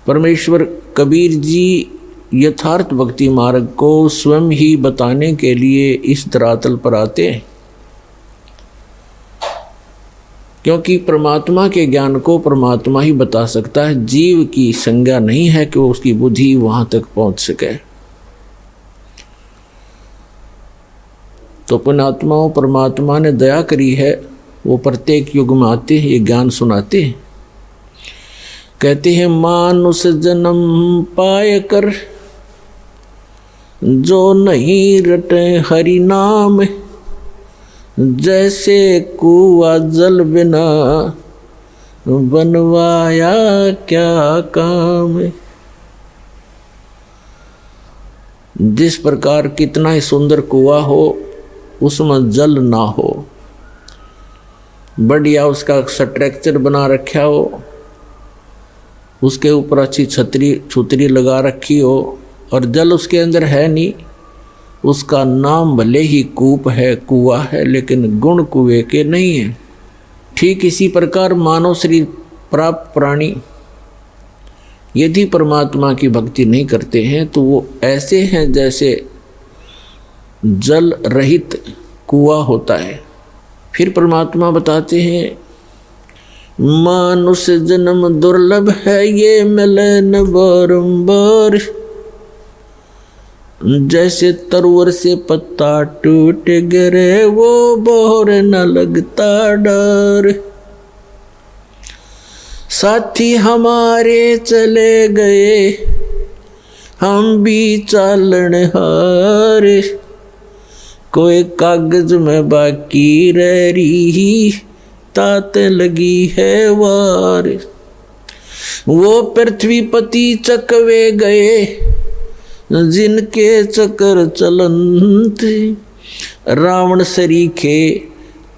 परमेश्वर कबीर जी यथार्थ भक्ति मार्ग को स्वयं ही बताने के लिए इस धरातल पर आते हैं, क्योंकि परमात्मा के ज्ञान को परमात्मा ही बता सकता है। जीव की संज्ञा नहीं है कि उसकी बुद्धि वहां तक पहुंच सके। तो पुण्यात्माओं, परमात्मा ने दया करी है, वो प्रत्येक युग में आते हैं, ये ज्ञान सुनाते हैं। कहते हैं मानुष जन्म पाए कर जो नहीं रटे हरि नाम, जैसे कुआ जल बिना बनवाया क्या काम। जिस प्रकार कितना ही सुंदर कुआ हो, उसमें जल ना हो, बढ़िया उसका स्ट्रक्चर बना रखा हो, उसके ऊपर अच्छी छतरी लगा रखी हो, और जल उसके अंदर है नहीं, उसका नाम भले ही कूप है, कुआ है, लेकिन गुण कुएं के नहीं है। ठीक इसी प्रकार मानव शरीर प्राप्त प्राणी यदि परमात्मा की भक्ति नहीं करते हैं तो वो ऐसे हैं जैसे जल रहित कुआ होता है। फिर परमात्मा बताते हैं मानुष जन्म दुर्लभ है, ये मिले न बारंबार, जैसे तरवर से पत्ता टूट गिरे वो बोर न लगता डर। साथी हमारे चले गए, हम भी चालन हारे, कोई कागज में बाकी रह रही, तात लगी है वार। वो पृथ्वीपति चकवे गए, जिनके चक्कर चलंत, रावण सरीखे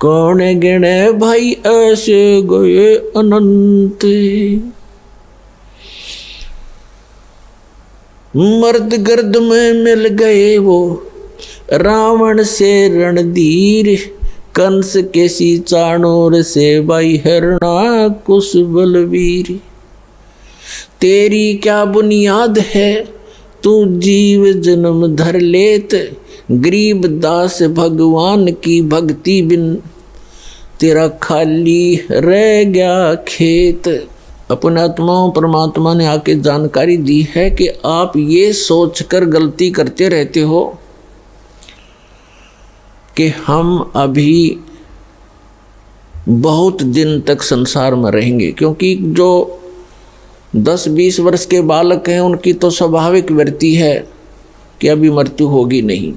कौन गिने भाई, ऐसे गए अनंत। मर्द गर्द में मिल गए वो, रावण से रणधीर, कंस के सी चाणूर से भाई हरणा कुश बलवीर। तेरी क्या बुनियाद है, तू जीव जन्म धर लेत, गरीब दास भगवान की भक्ति बिन, तेरा खाली रह गया खेत। अपने आत्माओं, परमात्मा ने आके जानकारी दी है कि आप ये सोचकर गलती करते रहते हो कि हम अभी बहुत दिन तक संसार में रहेंगे, क्योंकि जो 10-20 वर्ष के बालक हैं उनकी तो स्वाभाविक वृत्ति है कि अभी मृत्यु होगी नहीं,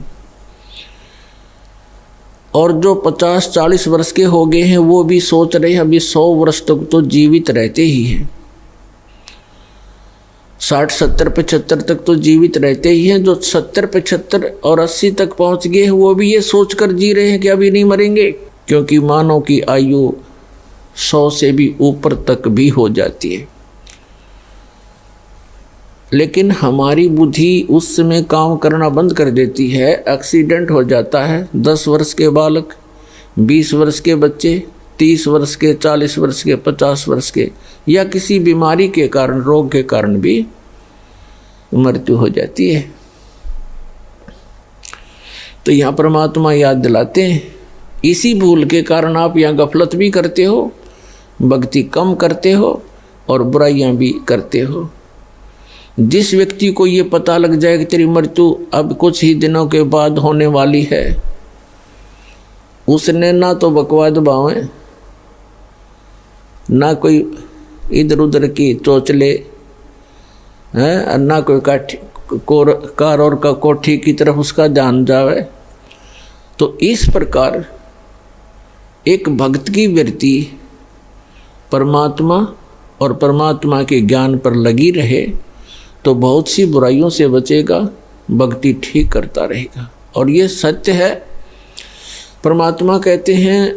और जो 50-40 वर्ष के हो गए हैं वो भी सोच रहे हैं अभी 100 वर्ष तक तो जीवित रहते ही हैं, 60-70-75 तक तो जीवित रहते ही हैं। जो 70-75 और 80 तक पहुंच गए हैं वो भी ये सोचकर जी रहे हैं कि अभी नहीं मरेंगे, क्योंकि मानव की आयु 100 से भी ऊपर तक भी हो जाती है। लेकिन हमारी बुद्धि उस समय काम करना बंद कर देती है, एक्सीडेंट हो जाता है। 10 वर्ष के बालक, 20 वर्ष के बच्चे, 30 वर्ष के, 40 वर्ष के, 50 वर्ष के, या किसी बीमारी के कारण, रोग के कारण भी मृत्यु हो जाती है। तो यहाँ परमात्मा याद दिलाते हैं, इसी भूल के कारण आप यहाँ गफलत भी करते हो, भक्ति कम करते हो और बुराइयाँ भी करते हो। जिस व्यक्ति को ये पता लग जाए कि तेरी मृत्यु अब कुछ ही दिनों के बाद होने वाली है, उसने ना तो बकवाद बावें, ना कोई इधर उधर की चोचले हैं, ना कोई कार और का कोठी की तरफ उसका ध्यान जावे। तो इस प्रकार एक भक्त की वृत्ति परमात्मा और परमात्मा के ज्ञान पर लगी रहे तो बहुत सी बुराइयों से बचेगा, भक्ति ठीक करता रहेगा। और ये सत्य है। परमात्मा कहते हैं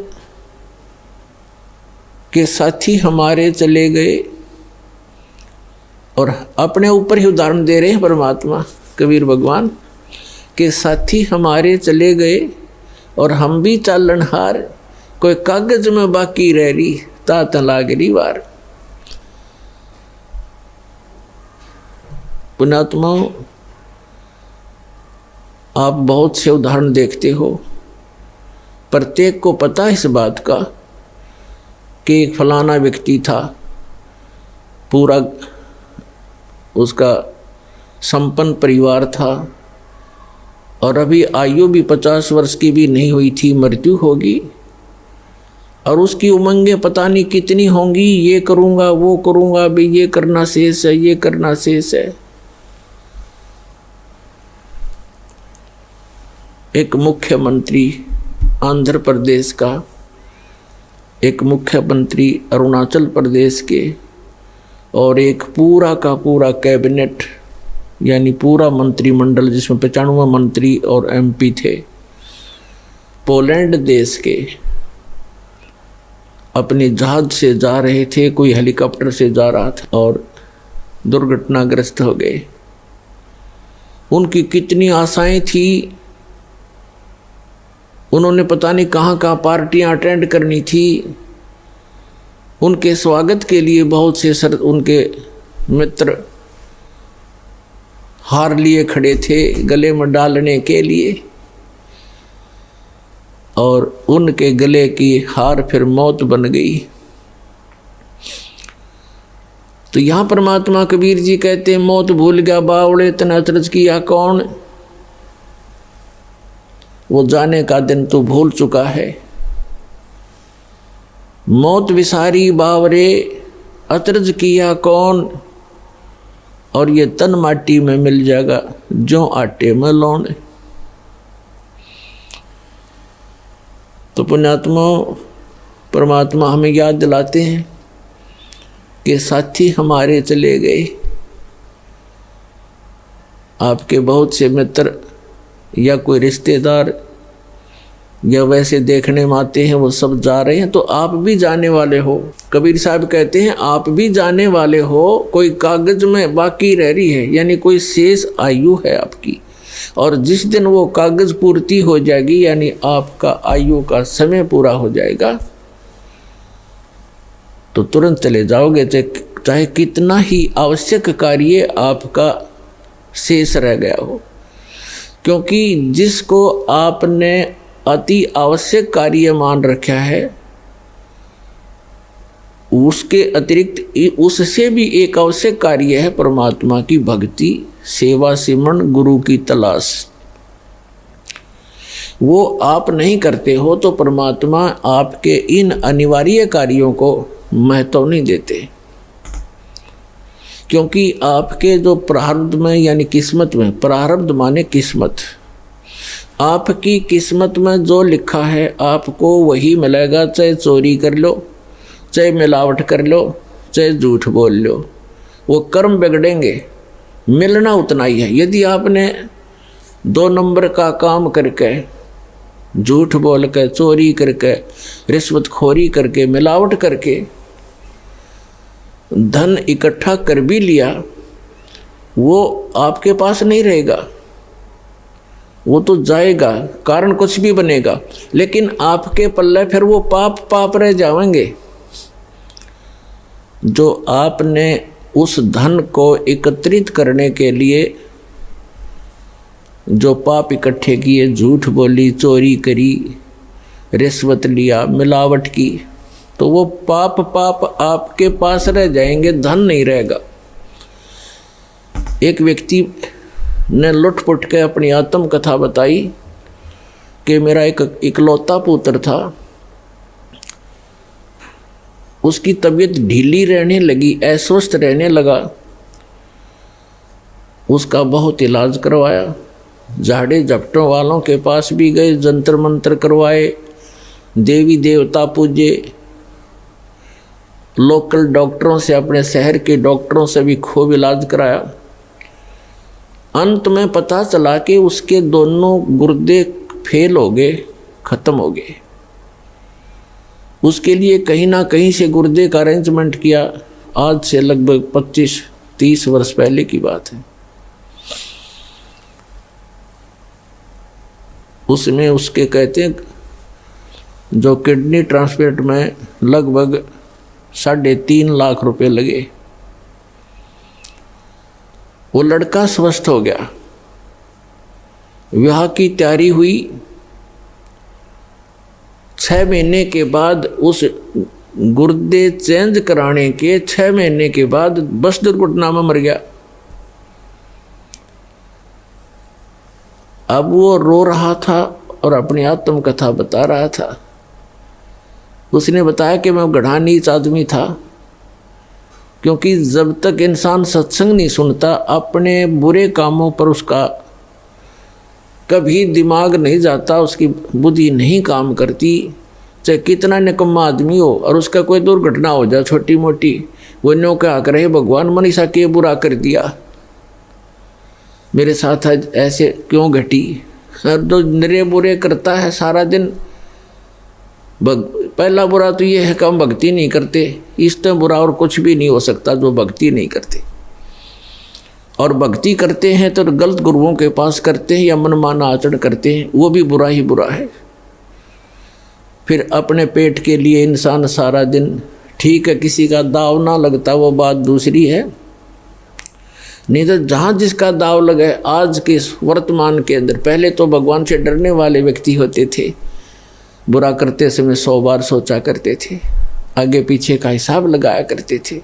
कि साथी हमारे चले गए, और अपने ऊपर ही उदाहरण दे रहे हैं परमात्मा कबीर भगवान के साथी हमारे चले गए और हम भी चालनहार, कोई कागज में बाकी रह रही तात लागरी वार। पुण्यात्माओं, आप बहुत से उदाहरण देखते हो, प्रत्येक को पता है इस बात का कि एक फलाना व्यक्ति था, पूरा उसका संपन्न परिवार था और अभी आयु भी 50 वर्ष की भी नहीं हुई थी, मृत्यु होगी और उसकी उमंगें पता नहीं कितनी होंगी, ये करूँगा वो करूँगा, अभी ये करना शेष है, ये करना शेष है। एक मुख्यमंत्री आंध्र प्रदेश का, एक मुख्यमंत्री अरुणाचल प्रदेश के और एक पूरा का पूरा कैबिनेट यानी पूरा मंत्रिमंडल जिसमें 95 मंत्री और MP थे, पोलैंड देश के अपने जहाज से जा रहे थे, कोई हेलीकॉप्टर से जा रहा था और दुर्घटनाग्रस्त हो गए। उनकी कितनी आशाएं थी, उन्होंने पता नहीं कहाँ कहाँ पार्टियां अटेंड करनी थी, उनके स्वागत के लिए बहुत से उनके मित्र हार लिए खड़े थे गले में डालने के लिए, और उनके गले की हार फिर मौत बन गई। तो यहाँ परमात्मा कबीर जी कहते हैं, मौत भूल गया बावड़े तन अचरज किया कौन, वो जाने का दिन तो भूल चुका है। मौत विसारी बावरे अचरज किया कौन, और ये तन माटी में मिल जाएगा जो आटे में लौन। तो पुण्यात्मा परमात्मा हमें याद दिलाते हैं कि साथी हमारे चले गए, आपके बहुत से मित्र या कोई रिश्तेदार या वैसे देखने में आते हैं, वो सब जा रहे हैं, तो आप भी जाने वाले हो। कबीर साहब कहते हैं आप भी जाने वाले हो, कोई कागज में बाकी रह रही है, यानी कोई शेष आयु है आपकी, और जिस दिन वो कागज पूर्ति हो जाएगी यानी आपका आयु का समय पूरा हो जाएगा तो तुरंत चले जाओगे, चाहे कितना ही आवश्यक कार्य आपका शेष रह गया हो। क्योंकि जिसको आपने अति आवश्यक कार्य मान रखा है, उसके अतिरिक्त उससे भी एक आवश्यक कार्य है परमात्मा की भक्ति, सेवा, सिमरन, गुरु की तलाश। वो आप नहीं करते हो तो परमात्मा आपके इन अनिवार्य कार्यों को महत्व नहीं देते, क्योंकि आपके जो प्रारब्ध में यानी किस्मत में, प्रारब्ध माने किस्मत, आपकी किस्मत में जो लिखा है आपको वही मिलेगा, चाहे चोरी कर लो, चाहे मिलावट कर लो, चाहे झूठ बोल लो, वो कर्म बिगड़ेंगे, मिलना उतना ही है। यदि आपने 2 नंबर का काम करके, झूठ बोल के, चोरी करके, रिश्वतखोरी करके, मिलावट करके धन इकट्ठा कर भी लिया, वो आपके पास नहीं रहेगा, वो तो जाएगा, कारण कुछ भी बनेगा, लेकिन आपके पल्ले फिर वो पाप रह जाएंगे। जो आपने उस धन को एकत्रित करने के लिए जो पाप इकट्ठे किए, झूठ बोली, चोरी करी, रिश्वत लिया, मिलावट की, तो वो पाप आपके पास रह जाएंगे, धन नहीं रहेगा। एक व्यक्ति ने लुटपुट के अपनी आत्म कथा बताई कि मेरा एक इकलौता पुत्र था, उसकी तबीयत ढीली रहने लगी, अस्वस्थ रहने लगा, उसका बहुत इलाज करवाया, झाड़े झपटों वालों के पास भी गए, जंतर मंत्र करवाए, देवी देवता पूजे, लोकल डॉक्टरों से, अपने शहर के डॉक्टरों से भी खूब इलाज कराया। अंत में पता चला कि उसके दोनों गुर्दे फेल हो गए, खत्म हो गए। उसके लिए कहीं ना कहीं से गुर्दे का अरेंजमेंट किया, आज से लगभग 25-30 वर्ष पहले की बात है। उसमें उसके कहते हैं जो किडनी ट्रांसप्लांट में लगभग 3.5 लाख रुपए लगे। वो लड़का स्वस्थ हो गया, विवाह की तैयारी हुई। 6 महीने के बाद उस गुर्दे चेंज कराने के 6 महीने के बाद बस दुर्घटना में मर गया। अब वो रो रहा था और अपनी आत्मकथा बता रहा था। उसने बताया कि मैं गढ़ा नीच आदमी था, क्योंकि जब तक इंसान सत्संग नहीं सुनता अपने बुरे कामों पर उसका कभी दिमाग नहीं जाता, उसकी बुद्धि नहीं काम करती। चाहे कितना निकम्मा आदमी हो और उसका कोई दुर्घटना हो जाए छोटी मोटी, वो न्यों क्या करे, भगवान मनीषा के बुरा कर दिया, मेरे साथ आज ऐसे क्यों घटी। हर दो निरे बुरे करता है सारा दिन। पहला बुरा तो ये है कि हम भक्ति नहीं करते, इससे बुरा और कुछ भी नहीं हो सकता जो भक्ति नहीं करते। और भक्ति करते हैं तो गलत गुरुओं के पास करते हैं या मनमाना आचरण करते हैं, वो भी बुरा ही बुरा है। फिर अपने पेट के लिए इंसान सारा दिन, ठीक है किसी का दाव ना लगता वो बात दूसरी है, नहीं तो जहाँ जिसका दाव लगे आज के वर्तमान के अंदर। पहले तो भगवान से डरने वाले व्यक्ति होते थे, बुरा करते समय 100 बार सोचा करते थे, आगे पीछे का हिसाब लगाया करते थे,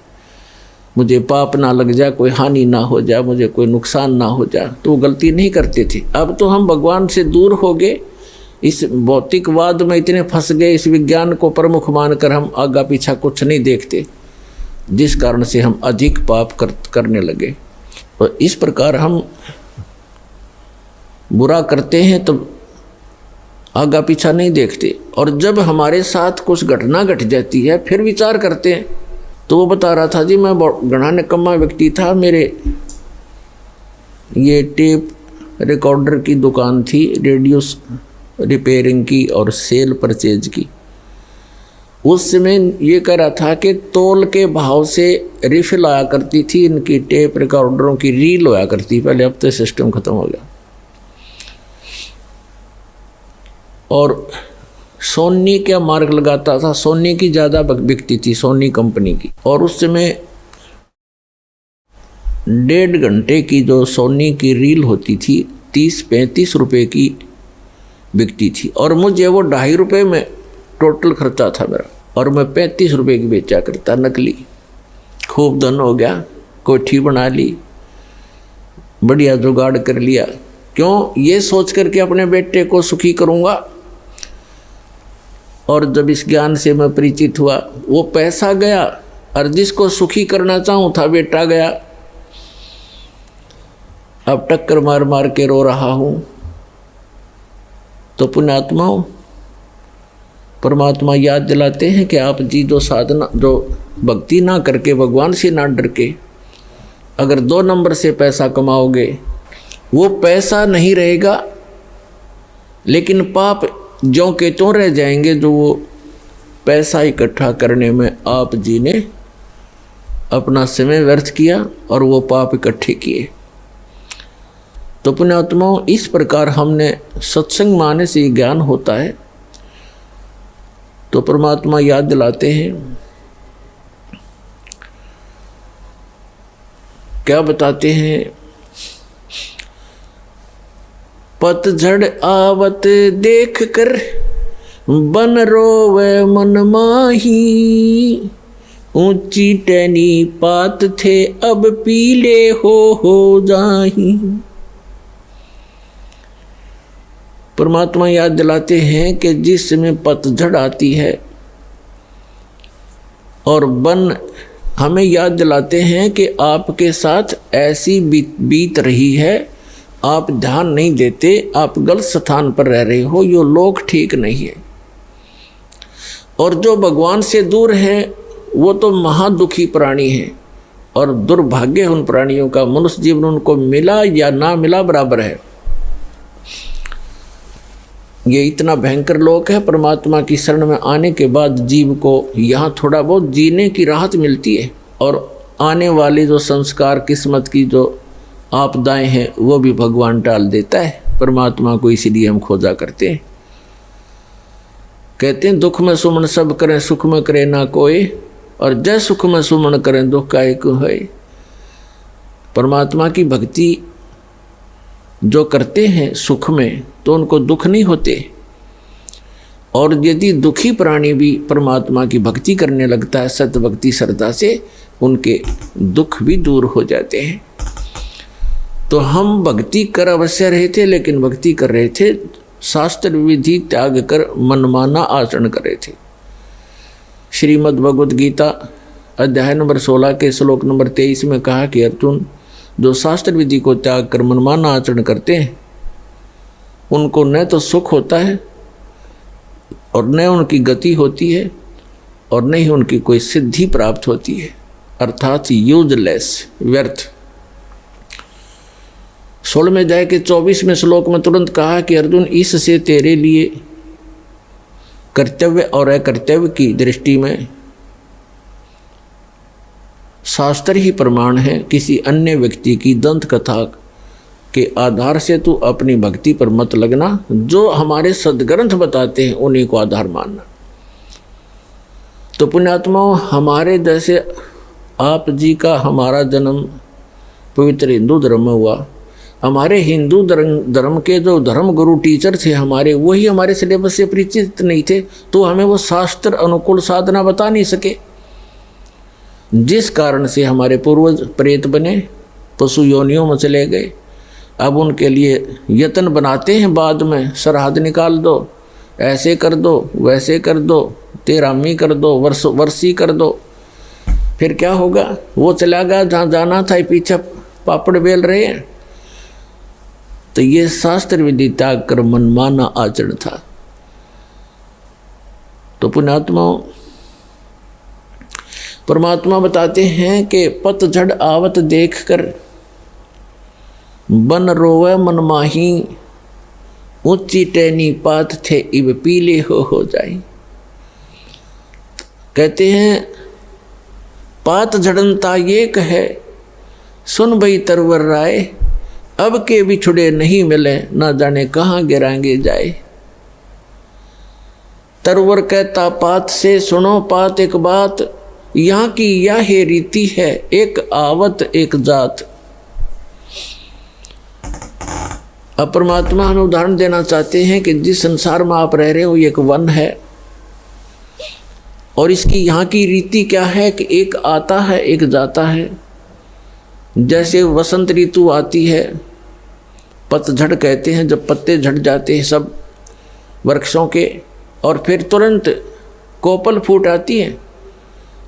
मुझे पाप ना लग जाए, कोई हानि ना हो जाए, मुझे कोई नुकसान ना हो जाए, तो वो गलती नहीं करते थे। अब तो हम भगवान से दूर हो गए, इस भौतिकवाद में इतने फंस गए, इस विज्ञान को प्रमुख मानकर हम आगा पीछा कुछ नहीं देखते, जिस कारण से हम अधिक पाप करने लगे। और इस प्रकार हम बुरा करते हैं तो आगा पीछा नहीं देखते, और जब हमारे साथ कुछ घटना घट जाती है फिर विचार करते हैं। तो वो बता रहा था जी मैं घना निकम्मा व्यक्ति था, मेरे ये टेप रिकॉर्डर की दुकान थी, रेडियो रिपेयरिंग की और सेल परचेज की। उस समय ये कह रहा था कि तोल के भाव से रिफिल आया करती थी इनकी टेप रिकॉर्डरों की, रील होया करती पहले, अब तो सिस्टम खत्म हो गया। और सोनी का मार्क लगाता था, सोनी की ज़्यादा बिकती थी, सोनी कंपनी की। और उस समय 1.5 घंटे की जो सोनी की रील होती थी 30-35 रुपये की बिकती थी, और मुझे वो 2.5 रुपये में टोटल खर्चा था मेरा, और मैं 35 रुपये की बेचा करता नकली। खूब धन हो गया, कोठी बना ली, बढ़िया जुगाड़ कर लिया। क्यों? ये सोच करके अपने बेटे को सुखी करूँगा। और जब इस ज्ञान से मैं परिचित हुआ, वो पैसा गया और जिसको सुखी करना चाहूँ था बेटा गया। अब टक्कर मार मार के रो रहा हूँ। तो पुण्यात्माओं, परमात्मा याद दिलाते हैं कि आप जी जो साधना, जो भक्ति ना करके, भगवान से ना डर के अगर 2 नंबर से पैसा कमाओगे, वो पैसा नहीं रहेगा, लेकिन पाप ज्यों के त्यों रह जाएंगे जो वो पैसा इकट्ठा करने में आप जी ने अपना समय व्यर्थ किया और वो पाप इकट्ठे किए। तो पुण्यात्माओं, इस प्रकार हमने सत्संग माने से ज्ञान होता है। तो परमात्मा याद दिलाते हैं, क्या बताते हैं, पतझड़ आवत देख कर बन रोवे मन माही, ऊंची टहनी पात थे अब पीले हो जाही। परमात्मा याद दिलाते हैं कि जिस समय पतझड़ आती है और वन हमें याद दिलाते हैं कि आपके साथ ऐसी बीत रही है, आप ध्यान नहीं देते, आप गलत स्थान पर रह रहे हो, ये लोग ठीक नहीं है। और जो भगवान से दूर है वो तो महादुखी प्राणी है, और दुर्भाग्य उन प्राणियों का, मनुष्य जीवन उनको मिला या ना मिला बराबर है। ये इतना भयंकर लोक है। परमात्मा की शरण में आने के बाद जीव को यहाँ थोड़ा बहुत जीने की राहत मिलती है, और आने वाले जो संस्कार, किस्मत की जो आपदाएं हैं वो भी भगवान टाल देता है। परमात्मा को इसीलिए हम खोजा करते हैं। कहते हैं दुख में सुमन सब करें, सुख में करे ना कोई, और जय सुख में सुमन करें दुख का एक है। परमात्मा की भक्ति जो करते हैं सुख में तो उनको दुख नहीं होते, और यदि दुखी प्राणी भी परमात्मा की भक्ति करने लगता है सत्य भक्ति श्रद्धा से, उनके दुख भी दूर हो जाते हैं। तो हम भक्ति कर अवश्य रहे थे, लेकिन भक्ति कर रहे थे शास्त्र विधि त्याग कर मनमाना आचरण कर रहे थे। श्रीमद् भगवद गीता अध्याय नंबर 16 के श्लोक नंबर 23 में कहा कि अर्जुन, जो शास्त्र विधि को त्याग कर मनमाना आचरण करते हैं उनको न तो सुख होता है और न उनकी गति होती है और न ही उनकी कोई सिद्धि प्राप्त होती है, अर्थात यूजलेस, व्यर्थ। 16वें अध्याय के 24वें श्लोक में तुरंत कहा कि अर्जुन, इससे तेरे लिए कर्तव्य और अकर्तव्य की दृष्टि में शास्त्र ही प्रमाण है। किसी अन्य व्यक्ति की दंत कथा के आधार से तू अपनी भक्ति पर मत लगना, जो हमारे सद्ग्रंथ बताते हैं उन्हीं को आधार मानना। तो पुण्यात्माओं, हमारे जैसे आप जी का हमारा जन्म पवित्र हिंदू धर्म में हुआ, हमारे हिंदू धर्म के जो धर्म गुरु टीचर थे हमारे, वही हमारे सिलेबस से परिचित नहीं थे, तो हमें वो शास्त्र अनुकूल साधना बता नहीं सके, जिस कारण से हमारे पूर्वज प्रेत बने, पशु योनियों में चले गए। अब उनके लिए यत्न बनाते हैं, बाद में श्राद्ध निकाल दो, ऐसे कर दो, वैसे कर दो, तेरामी कर दो, वर्षी कर दो। फिर क्या होगा? वो चला गया जहाँ जाना था, पीछे पापड़ बेल रहे हैं। तो ये शास्त्र विधि त्याग कर मनमाना आचरण था। तो पुण्यात्माओं, परमात्मा बताते हैं कि पतझड़ आवत देखकर बन रोवे मन माही, ऊंची टहनी पात थे इब पीले हो जाए। कहते हैं पात झड़नता ये कहे, सुन भई तरवर राय, अब के बिछुड़े नहीं मिले, ना जाने कहाँ गिराएंगे जाए। तरवर कहता पात से, सुनो पात एक बात, यहाँ की यह रीति है, एक आवत एक जात। अब परमात्मा हमें उदाहरण देना चाहते हैं कि जिस संसार में आप रह रहे हो ये एक वन है, और इसकी यहाँ की रीति क्या है कि एक आता है एक जाता है। जैसे वसंत ऋतु आती है, पतझड़ कहते हैं, जब पत्ते झड़ जाते हैं सब वृक्षों के, और फिर तुरंत कोपल फूट आती है,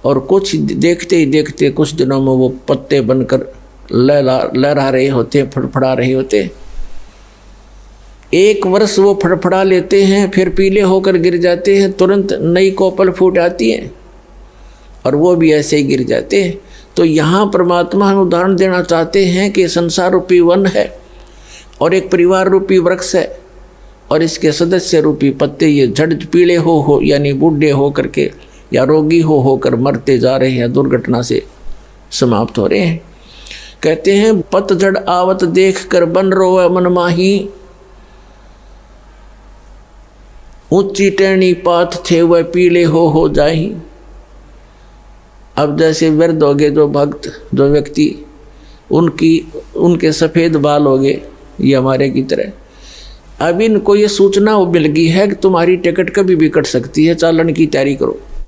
और कुछ देखते ही देखते कुछ दिनों में वो पत्ते बनकर लहरा रहे होते, फड़फड़ा रहे होते। एक वर्ष वो फड़फड़ा लेते हैं, फिर पीले होकर गिर जाते हैं, तुरंत नई कोपल फूट आती है, और वो भी ऐसे ही गिर जाते हैं। तो यहाँ परमात्मा हम उदाहरण देना चाहते हैं कि संसार रूपी वन है और एक परिवार रूपी वृक्ष है, और इसके सदस्य रूपी पत्ते ये झड़ पीले हो यानी बूढ़े हो करके या रोगी होकर मरते जा रहे हैं, दुर्घटना से समाप्त हो रहे हैं। कहते हैं पतझड़ आवत देख कर बन रोवे मन माही, ऊंची टहनी पात थे वह पीले हो जाही। अब जैसे वृद्ध हो गए जो भक्त, जो व्यक्ति, उनके सफ़ेद बाल हो गए, ये हमारे की तरह। अब इनको ये सूचना मिल गई है कि तुम्हारी टिकट कभी भी कट सकती है, चालन की तैयारी करो।